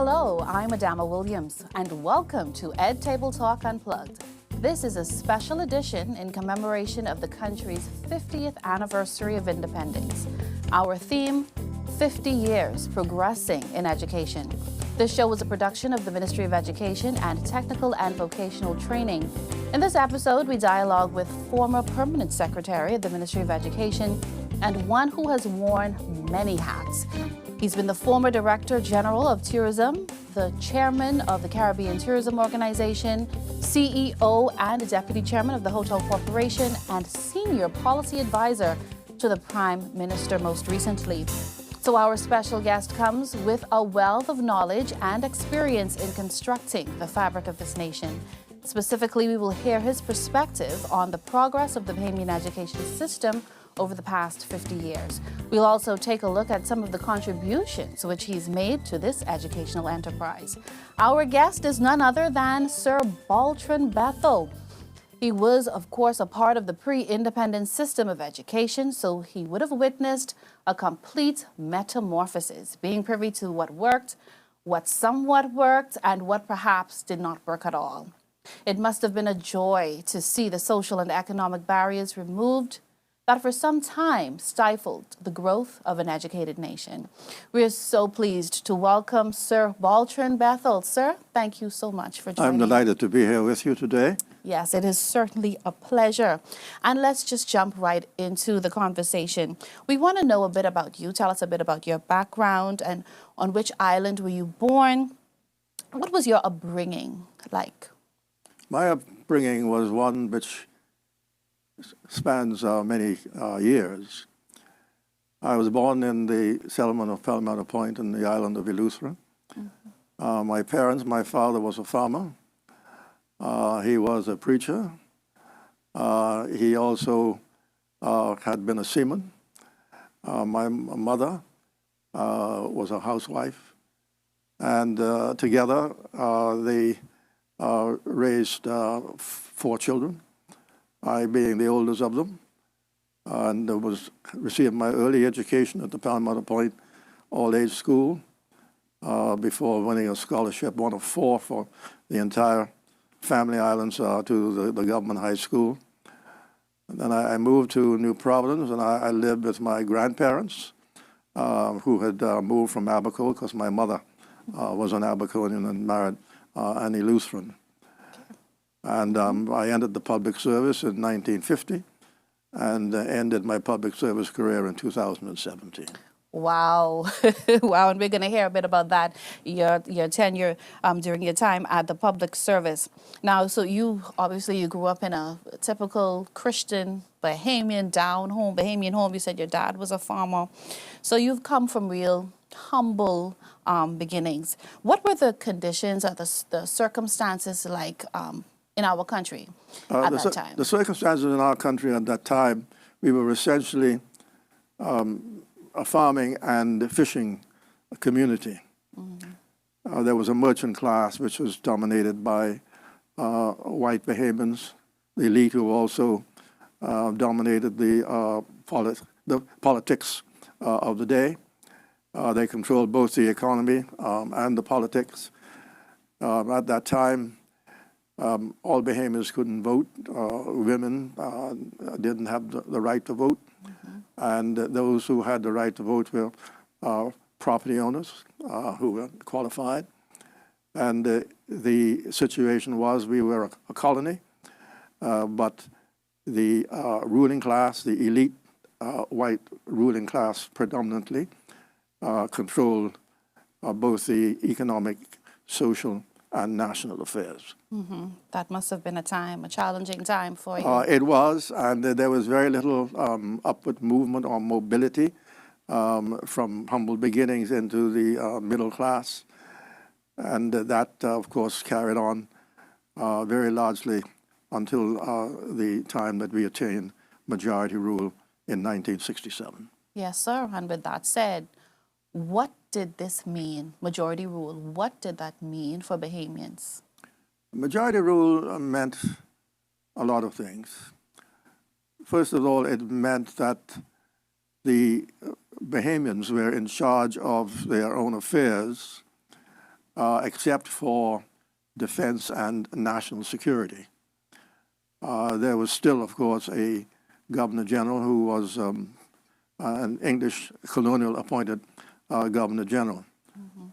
Hello, I'm Adama Williams, and welcome to Ed Table Talk Unplugged. This is a special edition in commemoration of the country's 50th anniversary of independence. Our theme, 50 years progressing in education. This show was a production of the Ministry of Education and Technical and Vocational Training. In this episode, we dialogue with former Permanent Secretary of the Ministry of Education and one who has worn many hats. He's been the former Director General of Tourism, the Chairman of the Caribbean Tourism Organization, CEO and Deputy Chairman of the Hotel Corporation, and Senior Policy Advisor to the Prime Minister most recently. So our special guest comes with a wealth of knowledge and experience in constructing the fabric of this nation. Specifically, we will hear his perspective on the progress of the Bahamian education system over the past 50 years. We'll also take a look at some of the contributions which he's made to this educational enterprise. Our guest is none other than Sir Baltron Bethel. He was, of course, a part of the pre-independent system of education, so he would have witnessed a complete metamorphosis, being privy to what worked, what somewhat worked, and what perhaps did not work at all. It must have been a joy to see the social and economic barriers removed that for some time stifled the growth of an educated nation. We are so pleased to welcome Sir Baltron Bethel. Sir, thank you so much for joining. I'm delighted to be here with you today. Yes, it is certainly a pleasure. And let's just jump right into the conversation. We want to know a bit about you. Tell us a bit about your background and on which island were you born? What was your upbringing like? My upbringing was one which spans many years. I was born in the settlement of Palmetto Point in the island of Eleuthera. Mm-hmm. My father was a farmer. He was a preacher. He also had been a seaman. My mother was a housewife. And together they raised 4 children, I being the oldest of them, and received my early education at the Palmetto Point all-age school before winning a scholarship, one of 4 for the entire family islands to the government high school. And then I moved to New Providence, and I lived with my grandparents who had moved from Abaco because my mother was an Abaconian and married an Eleutheran. And I entered the public service in 1950 and ended my public service career in 2017. Wow. Wow. And we're going to hear a bit about that, your tenure during your time at the public service. Now, so you grew up in a typical Christian, Bahamian Bahamian home. You said your dad was a farmer. So you've come from real humble beginnings. What were the conditions or the circumstances like in our country at that time? The circumstances in our country at that time, we were essentially a farming and fishing community. Mm-hmm. There was a merchant class which was dominated by white Bahamians, the elite who also dominated the politics of the day. They controlled both the economy and the politics. At that time, all Bahamians couldn't vote. Women didn't have the right to vote. Mm-hmm. And those who had the right to vote were property owners who were qualified. And the situation was we were a colony, but the ruling class, the elite white ruling class predominantly, controlled both the economic, social, and national affairs. Mm-hmm. That must have been a challenging time for you. It was, and there was very little upward movement or mobility from humble beginnings into the middle class. And that, of course, carried on very largely until the time that we attained majority rule in 1967. Yes, sir. And with that said, what did this mean, majority rule? What did that mean for Bahamians? Majority rule meant a lot of things. First of all, it meant that the Bahamians were in charge of their own affairs except for defense and national security. There was still, of course, a Governor General who was an English colonial appointed Governor General.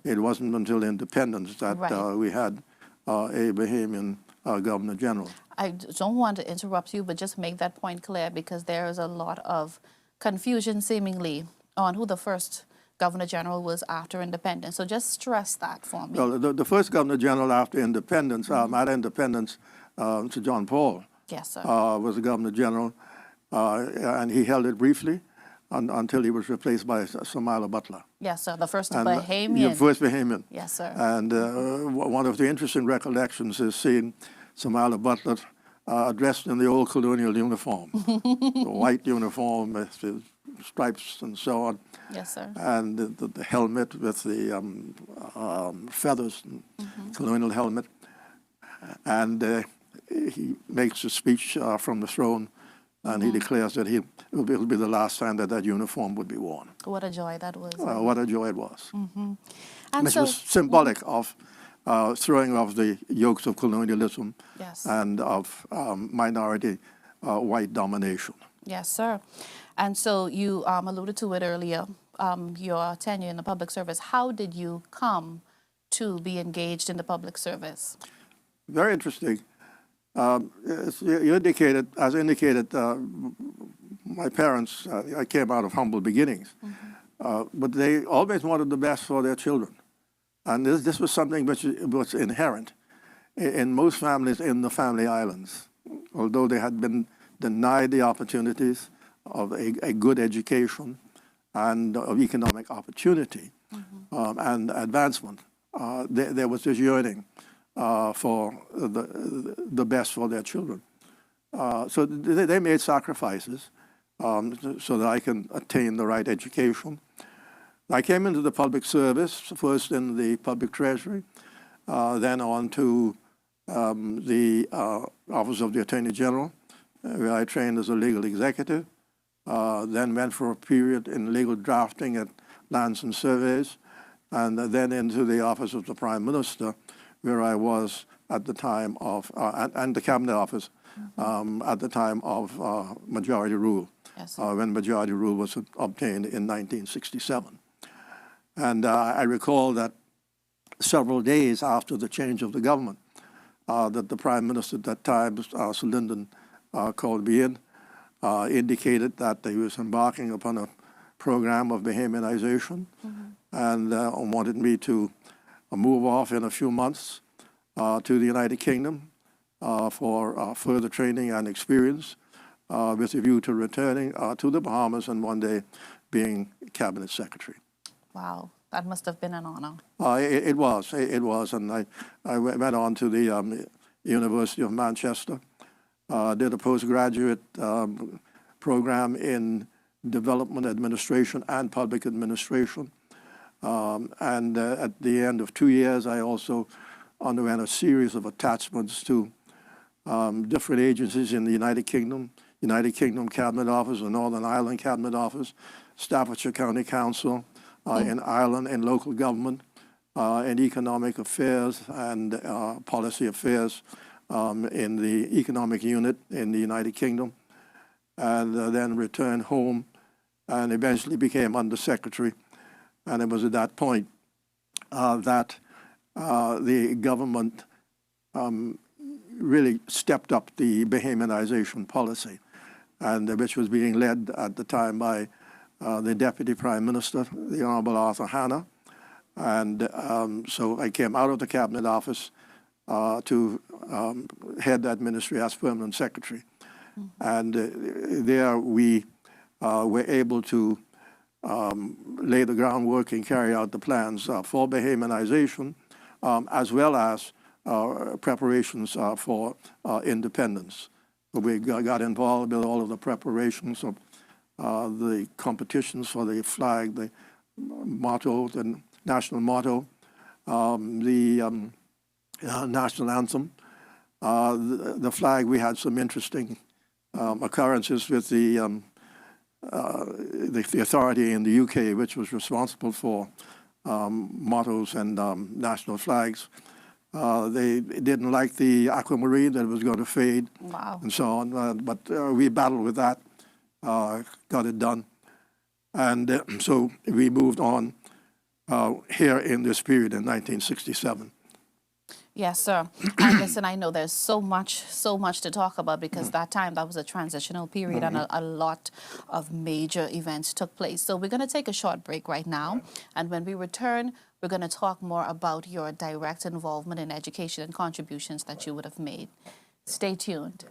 It wasn't until independence that we had a Bahamian Governor General. I don't want to interrupt you, but just make that point clear, because there is a lot of confusion seemingly on who the first Governor General was after independence. So just stress that for me. Well, the first Governor General after independence, at independence, Sir John Paul, yes, sir. was the Governor General, and he held it briefly until he was replaced by Sir Butler. Yes, sir. The first And, Bahamian. yeah, first Bahamian. Yes, sir. And one of the interesting recollections is seeing Sir Butler dressed in the old colonial uniform, the white uniform with the stripes and so on. Yes, sir. And the helmet with the feathers, colonial helmet. And he makes a speech from the throne, and he declares that it will be the last time that uniform would be worn. What a joy that was. What a joy it was. And Which was symbolic of throwing off the yokes of colonialism and of minority white domination. Yes, sir. And so you alluded to it earlier, your tenure in the public service. How did you come to be engaged in the public service? Very interesting. You indicated, as indicated, my parents, I came out of humble beginnings, but they always wanted the best for their children. And this was something which was inherent in most families in the family islands, although they had been denied the opportunities of a good education and of economic opportunity and advancement. There was this yearning for the best for their children. So they made sacrifices so that I can attain the right education. I came into the public service, first in the public treasury, then on to the Office of the Attorney General, where I trained as a legal executive, then went for a period in legal drafting at Lands and Surveys, and then into the Office of the Prime Minister, where I was at the time of, and the Cabinet Office, at the time of majority rule, when majority rule was obtained in 1967. And I recall that several days after the change of the government, that the Prime Minister at that time, Sir Lyndon, called me in, indicated that he was embarking upon a program of Bahamianization, and wanted me to move off in a few months to the United Kingdom for further training and experience, with a view to returning to the Bahamas and one day being Cabinet Secretary. Wow, that must have been an honor. It was, and I went on to the University of Manchester, did a postgraduate program in development administration and public administration, and at the end of 2 years, I also underwent a series of attachments to different agencies in the United Kingdom Cabinet Office, the Northern Ireland Cabinet Office, Staffordshire County Council, in Ireland, in local government, in economic affairs and policy affairs in the economic unit in the United Kingdom, and then returned home and eventually became Undersecretary. And it was at that point that the government really stepped up the Bahamianization policy, and which was being led at the time by the Deputy Prime Minister, the Honorable Arthur Hanna. And so I came out of the Cabinet Office to head that ministry as Permanent Secretary. And there we were able to lay the groundwork and carry out the plans for Bahamianization, as well as preparations for independence. We got involved with all of the preparations of the competitions for the flag, the motto, the national motto, the national anthem. The flag, we had some interesting occurrences with the authority in the UK, which was responsible for mottos and national flags. They didn't like the aquamarine, that it was going to fade, Wow. and so on. But we battled with that, got it done. And so we moved on here in this period in 1967. Yes, sir. And listen, I know there's so much to talk about because that time, that was a transitional period and a lot of major events took place. So we're going to take a short break right now. And when we return, we're going to talk more about your direct involvement in education and contributions that you would have made. Stay tuned.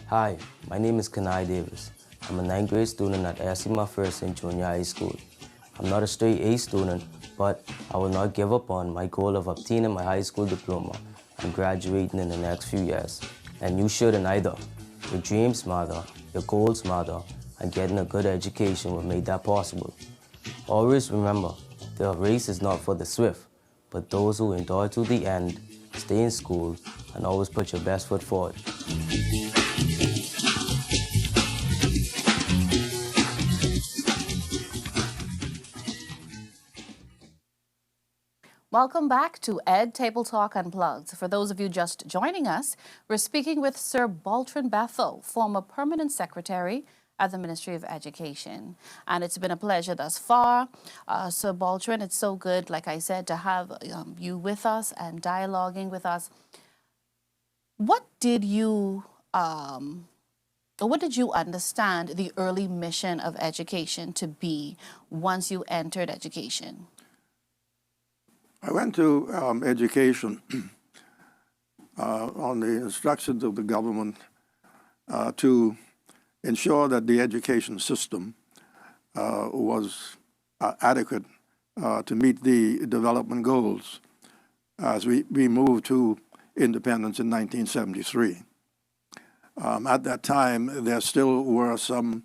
Hi, my name is Kanai Davis. I'm a 9th grade student at SEO5 in junior high school. I'm not a straight A student, but I will not give up on my goal of obtaining my high school diploma and graduating in the next few years. And you shouldn't either. Your dreams matter, your goals matter, and getting a good education will make that possible. Always remember, the race is not for the swift, but those who endure to the end, stay in school, and always put your best foot forward. Welcome back to Ed Table Talk Unplugged. For those of you just joining us, we're speaking with Sir Baltron Bethel, former permanent secretary at the Ministry of Education. And it's been a pleasure thus far. Sir Baltron, it's so good, like I said, to have you with us and dialoguing with us. What did you understand the early mission of education to be once you entered education? I went to education on the instructions of the government to ensure that the education system was adequate to meet the development goals as we moved to independence in 1973. At that time, there still were some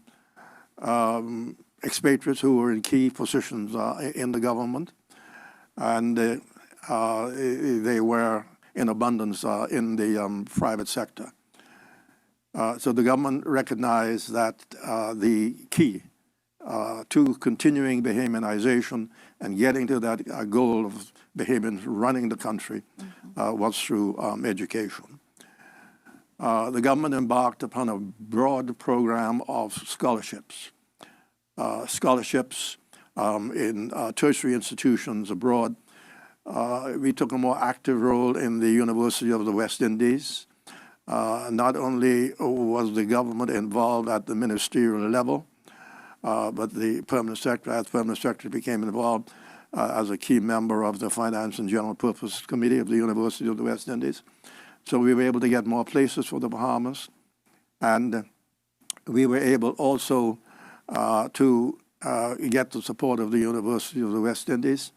expatriates who were in key positions in the government, and they were in abundance in the private sector. So the government recognized that the key to continuing Bahamianization and getting to that goal of Bahamians running the country was through education. The government embarked upon a broad program of scholarships. In tertiary institutions abroad. We took a more active role in the University of the West Indies. Not only was the government involved at the ministerial level, but the permanent secretary became involved as a key member of the Finance and General Purpose Committee of the University of the West Indies. So we were able to get more places for the Bahamas. And we were able also to get the support of the University of the West Indies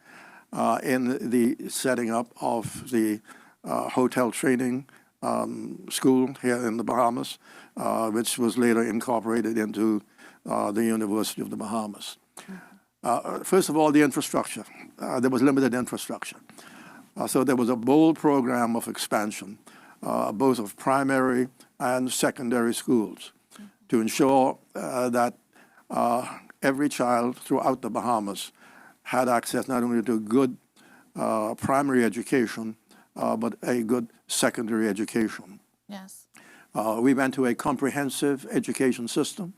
in the setting up of the hotel training school here in the Bahamas, which was later incorporated into the University of the Bahamas. First of all, the infrastructure. There was limited infrastructure. So there was a bold program of expansion, both of primary and secondary schools, to ensure that every child throughout the Bahamas had access not only to good primary education, but a good secondary education. Yes. We went to a comprehensive education system.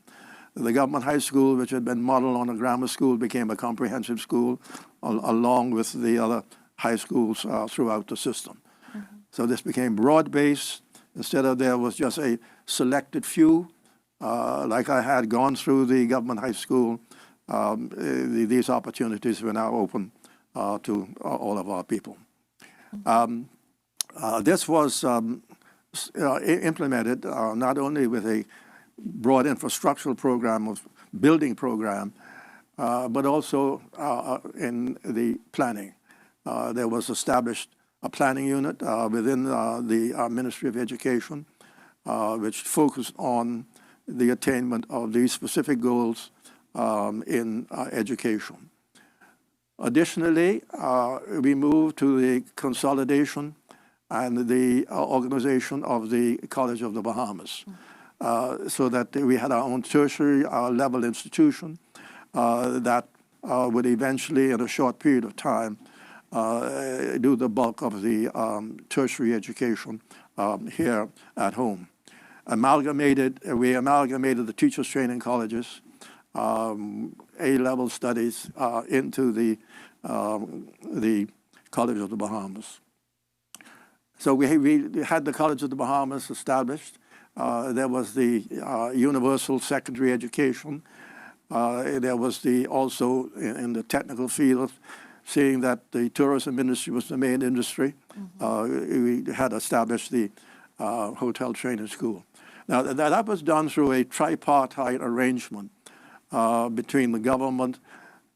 The government high school, which had been modeled on a grammar school, became a comprehensive school, along with the other high schools throughout the system. So this became broad-based. Instead of there was just a selected few, like I had gone through the government high school, these opportunities were now open to all of our people. This was implemented not only with a broad infrastructural program of building program, but also in the planning. There was established a planning unit within the Ministry of Education, which focused on the attainment of these specific goals in education. Additionally, we moved to the consolidation and the organization of the College of the Bahamas. so that we had our own tertiary level institution that would eventually, in a short period of time, do the bulk of the tertiary education here at home. We amalgamated the teachers training colleges, A-level studies into the College of the Bahamas. So we had the College of the Bahamas established. There was the universal secondary education. There was also in the technical field, seeing that the tourism industry was the main industry, we had established the hotel training school. Now, that was done through a tripartite arrangement between the government,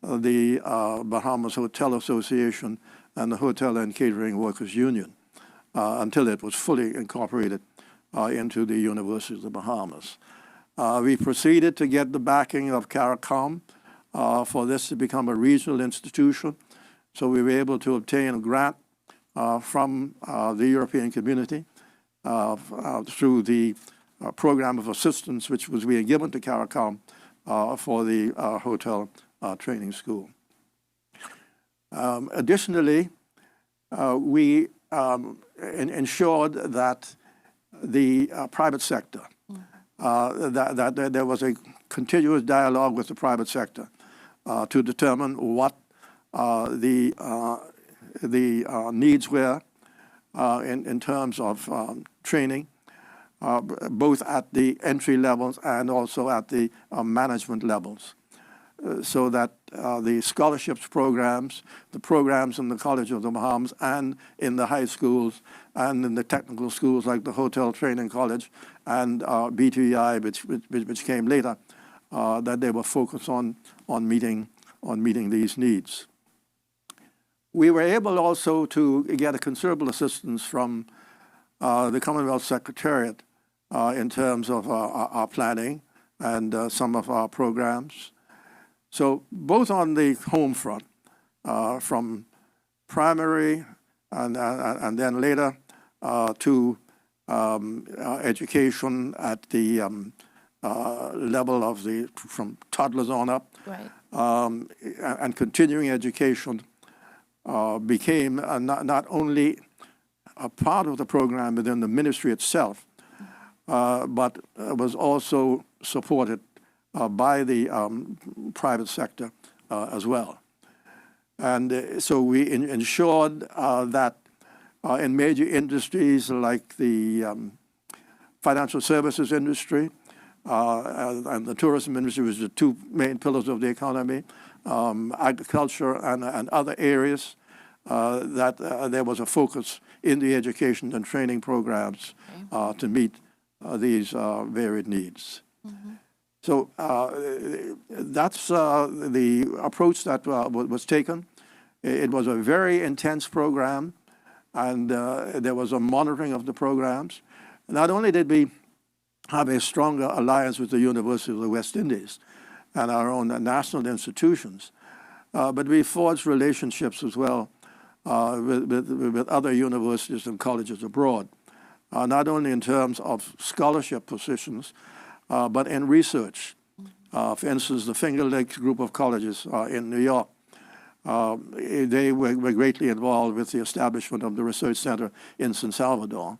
the Bahamas Hotel Association, and the Hotel and Catering Workers Union, until it was fully incorporated into the University of the Bahamas. We proceeded to get the backing of CARICOM for this to become a regional institution. So we were able to obtain a grant from the European community through the program of assistance which was being given to CARICOM for the hotel training school. Additionally, we ensured that the private sector, that there was a continuous dialogue with the private sector to determine what the needs were in terms of training, both at the entry levels and also at the management levels, so that the scholarships programs, the programs in the College of the Bahamas and in the high schools and in the technical schools like the Hotel Training College and BTI, which came later, that they were focused on meeting these needs. We were able also to get a considerable assistance from the Commonwealth Secretariat in terms of our planning and some of our programs. So both on the home front, from primary and then later to education at the level of from toddlers on up, Right. And continuing education became not only a part of the program within the ministry itself, but was also supported by the private sector as well. And so we ensured that in major industries like the financial services industry and the tourism industry, was the two main pillars of the economy, agriculture and other areas, that there was a focus in the education and training programs to meet these varied needs. So that's the approach that was taken. It was a very intense program, and there was a monitoring of the programs. Not only did we have a stronger alliance with the University of the West Indies and our own national institutions, but we forged relationships as well with other universities and colleges abroad, not only in terms of scholarship positions, but in research. For instance, the Finger Lakes group of colleges in New York, they were greatly involved with the establishment of the research center in San Salvador,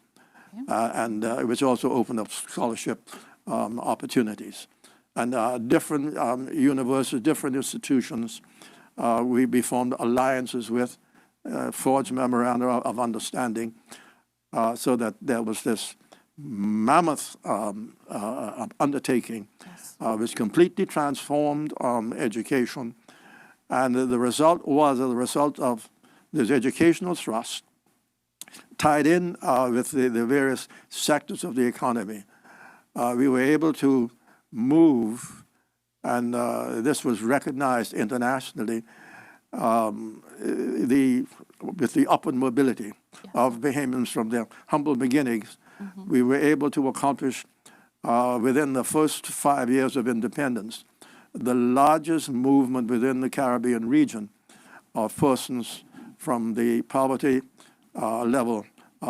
and which also opened up scholarship opportunities. And different universities, different institutions, we formed alliances with, forged memoranda of understanding, so that there was this mammoth undertaking, which completely transformed education. And the result was the result of this educational thrust tied in with the various sectors of the economy. We were able to move, and this was recognized internationally, with the upward mobility of Bahamians from their humble beginnings. We were able to accomplish, within the first 5 years of independence, the largest movement within the Caribbean region of persons from the poverty level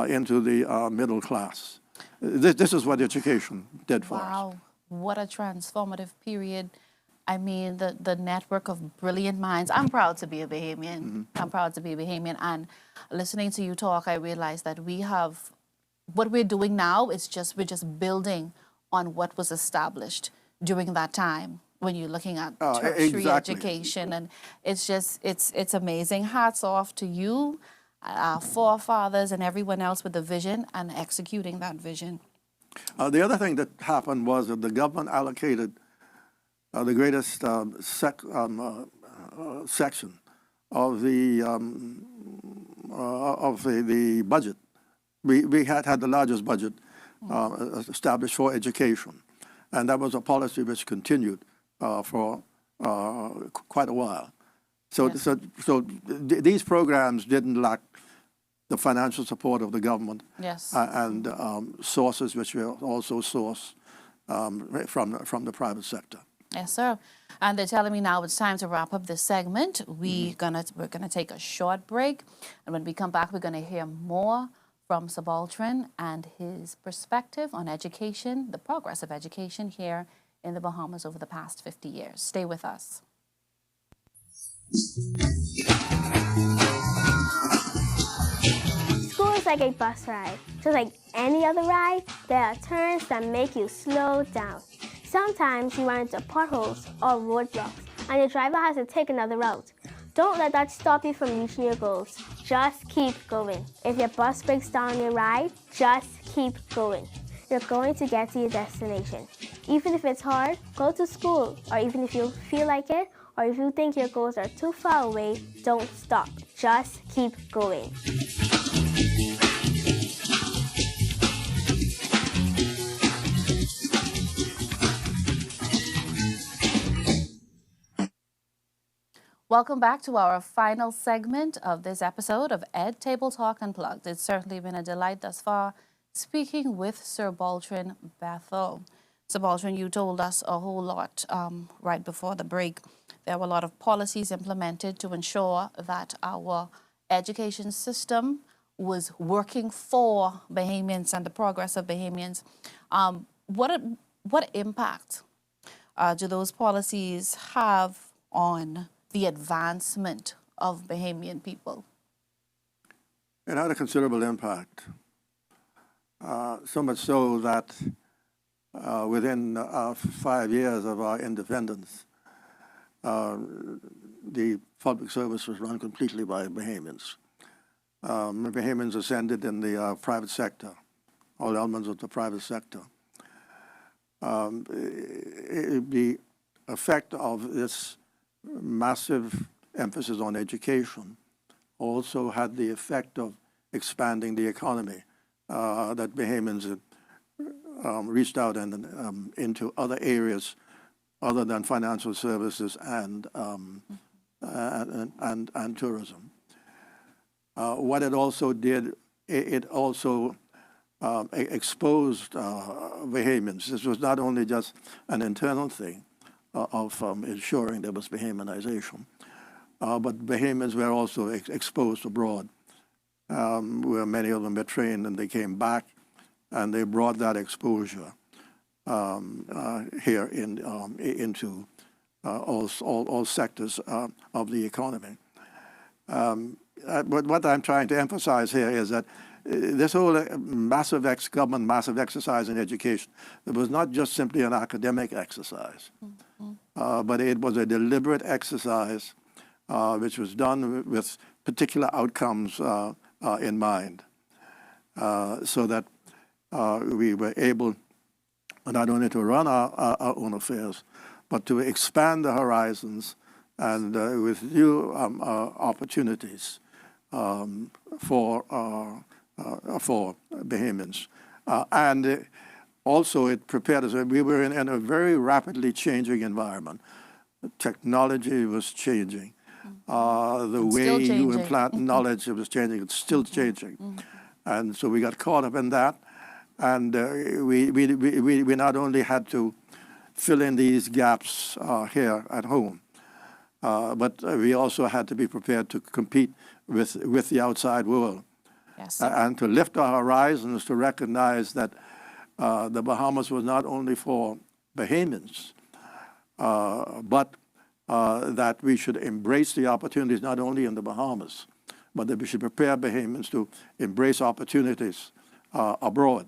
into the middle class. This is what education did for us. Wow, what a transformative period. I mean, the network of brilliant minds. I'm proud to be a Bahamian. I'm proud to be a Bahamian. And listening to you talk, I realized that we have, what we're doing now is we're just building on what was established during that time when you're looking at tertiary education. And it's amazing. Hats off to you, our forefathers, and everyone else with the vision and executing that vision. The other thing that happened was that the government allocated the greatest section of the budget. We had the largest budget established for education, and that was a policy which continued for quite a while. So, Yes. These programs didn't lack the financial support of the government, Yes. and sources which were also sourced from the private sector. Yes, sir. And they're telling me now it's time to wrap up this segment. We're gonna take a short break, and when we come back, we're gonna hear more from Sir Baltron and his perspective on education, the progress of education here in the Bahamas over the past 50 years. Stay with us. School is like a bus ride. Just like any other ride, there are turns that make you slow down. Sometimes you run into potholes or roadblocks, and your driver has to take another route. Don't let that stop you from reaching your goals. Just keep going. If your bus breaks down on your ride, just keep going. You're going to get to your destination. Even if it's hard, go to school, or even if you feel like it, or if you think your goals are too far away, don't stop. Just keep going. Welcome back to our final segment of this episode of Ed Table Talk Unplugged. It's certainly been a delight thus far speaking with Sir Baltron Bethel. Sir Baltron, you told us a whole lot right before the break. There were a lot of policies implemented to ensure that our education system was working for Bahamians and the progress of Bahamians. What impact do those policies have on the advancement of Bahamian people? It had a considerable impact, so much so that within 5 years of our independence, the public service was run completely by Bahamians. Bahamians ascended in the private sector, all elements of the private sector. The effect of this massive emphasis on education also had the effect of expanding the economy, that Bahamians reached out and into other areas other than financial services and tourism. What it also did, it also exposed Bahamians. This was not only just an internal thing of ensuring there was Bahamianization, but Bahamians were also exposed abroad, where many of them were trained and they came back and they brought that exposure here into all sectors of the economy. But what I'm trying to emphasize here is that this whole massive government exercise in education, it was not just simply an academic exercise, but it was a deliberate exercise which was done with particular outcomes in mind, so that we were able not only to run our own affairs, but to expand the horizons and with new opportunities for Bahamians. And also it prepared us. We were in a very rapidly changing environment. Technology was changing. The way you implant knowledge, it was changing. It's still changing. And so we got caught up in that. And we not only had to fill in these gaps here at home, but we also had to be prepared to compete with the outside world. Yes, sir. and to lift our horizons to recognize that the Bahamas was not only for Bahamians, but that we should embrace the opportunities not only in the Bahamas, but that we should prepare Bahamians to embrace opportunities abroad.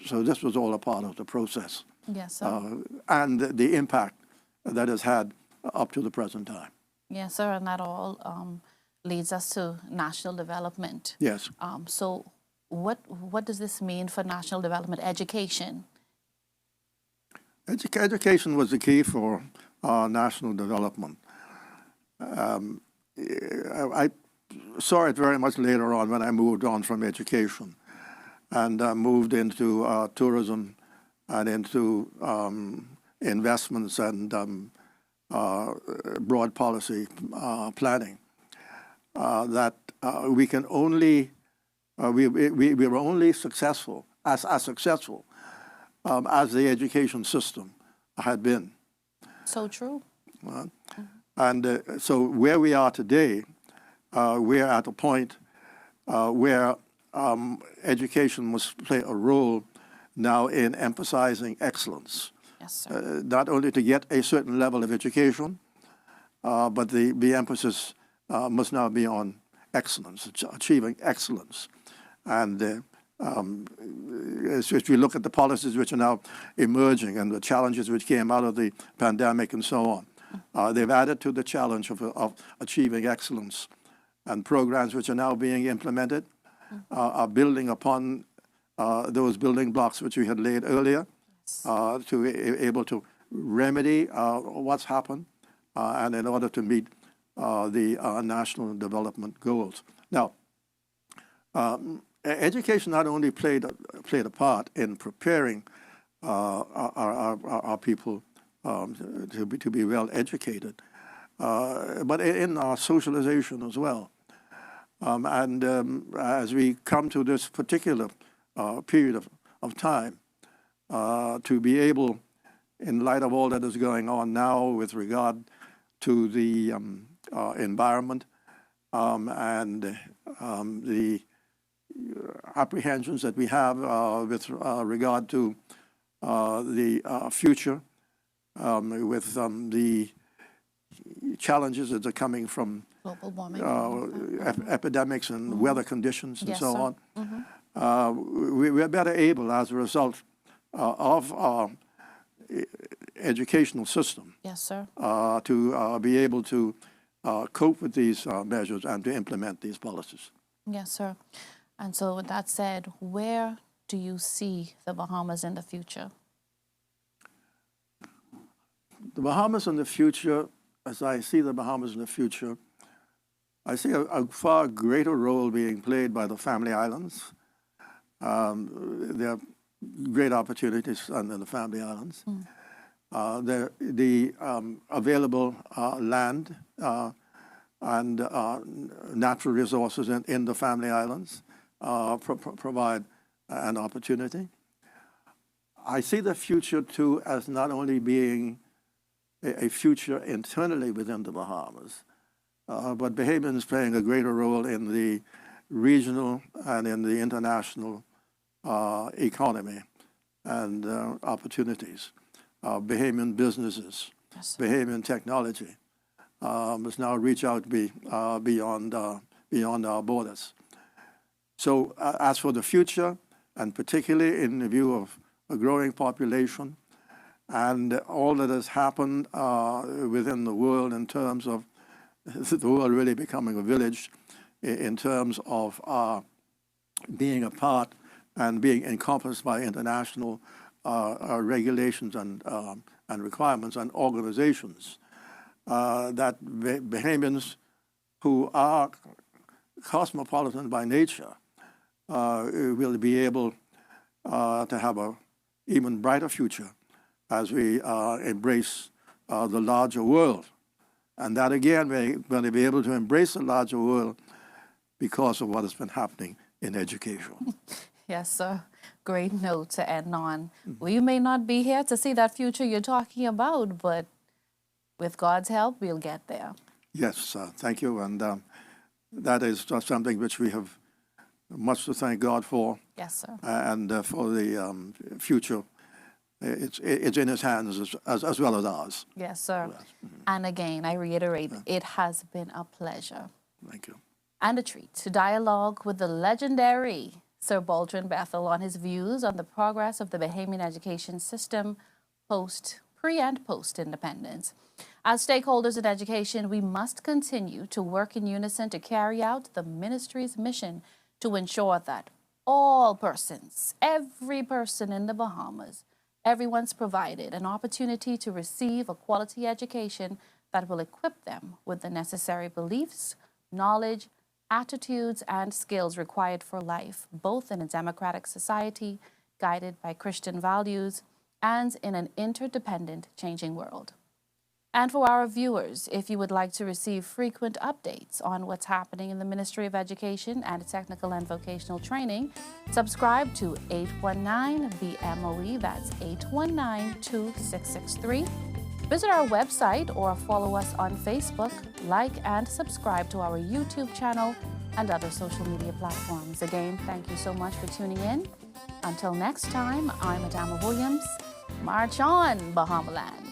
So this was all a part of the process. Yes, sir. And the impact that has had up to the present time. Yes, sir, and that all leads us to national development. Yes. So what does this mean for national development? Education? Education was the key for national development. I saw it very much later on when I moved on from education and moved into tourism and into investments and broad policy planning. That we can only, we were only successful, as successful as the education system had been. So true. And so where we are today, we're at a point where education must play a role now in emphasizing excellence. Yes, sir. Not only to get a certain level of education, but the emphasis must now be on excellence, achieving excellence. And if we look at the policies which are now emerging and the challenges which came out of the pandemic and so on, they've added to the challenge of achieving excellence. And programs which are now being implemented are building upon those building blocks which we had laid earlier to be able to remedy what's happened and in order to meet the national development goals. Now, education not only played a part in preparing our people to be well educated, but in our socialization as well. As we come to this particular period of time, to be able, in light of all that is going on now with regard to the environment and the apprehensions that we have with regard to the future, with the challenges that are coming from Global warming. epidemics and weather conditions and Yes, so sir. on. We're better able, as a result of our educational system, Yes, sir. to be able to cope with these measures and to implement these policies. Yes, sir. And so with that said, where do you see the Bahamas in the future? The Bahamas in the future, as I see the Bahamas in the future, I see a far greater role being played by the Family Islands. There are great opportunities under the Family Islands. The available land and natural resources in the Family Islands provide an opportunity. I see the future, too, as not only being a future internally within the Bahamas, but Bahamians playing a greater role in the regional and in the international economy and opportunities. Bahamian businesses, Yes, Bahamian technology must now reach out beyond our borders. So as for the future, and particularly in the view of a growing population and all that has happened within the world in terms of the world really becoming a village, in terms of being a part and being encompassed by international regulations and requirements and organizations, that Bahamians who are cosmopolitan by nature will be able to have an even brighter future as we embrace the larger world. And that, again, we're going to be able to embrace the larger world because of what has been happening in education. Yes, sir. Great note to end on. We may not be here to see that future you're talking about, but with God's help, we'll get there. Yes, thank you. And that is something which we have much to thank God for, Yes, sir. and for the future. It's in His hands as well as ours. Yes, sir. And again, I reiterate, it has been a pleasure Thank you. and a treat to dialogue with the legendary Sir Baltron Bethel on his views on the progress of the Bahamian education system pre and post independence. As stakeholders in education, we must continue to work in unison to carry out the ministry's mission to ensure that all persons, every person in the Bahamas, everyone's provided an opportunity to receive a quality education that will equip them with the necessary beliefs, knowledge, attitudes, and skills required for life, both in a democratic society guided by Christian values and in an interdependent, changing world. And for our viewers, if you would like to receive frequent updates on what's happening in the Ministry of Education and Technical and Vocational Training, subscribe to 819 BMOE, that's 819-2663. Visit our website or follow us on Facebook, like and subscribe to our YouTube channel and other social media platforms. Again, thank you so much for tuning in. Until next time, I'm Adama Williams. March on, Bahamaland.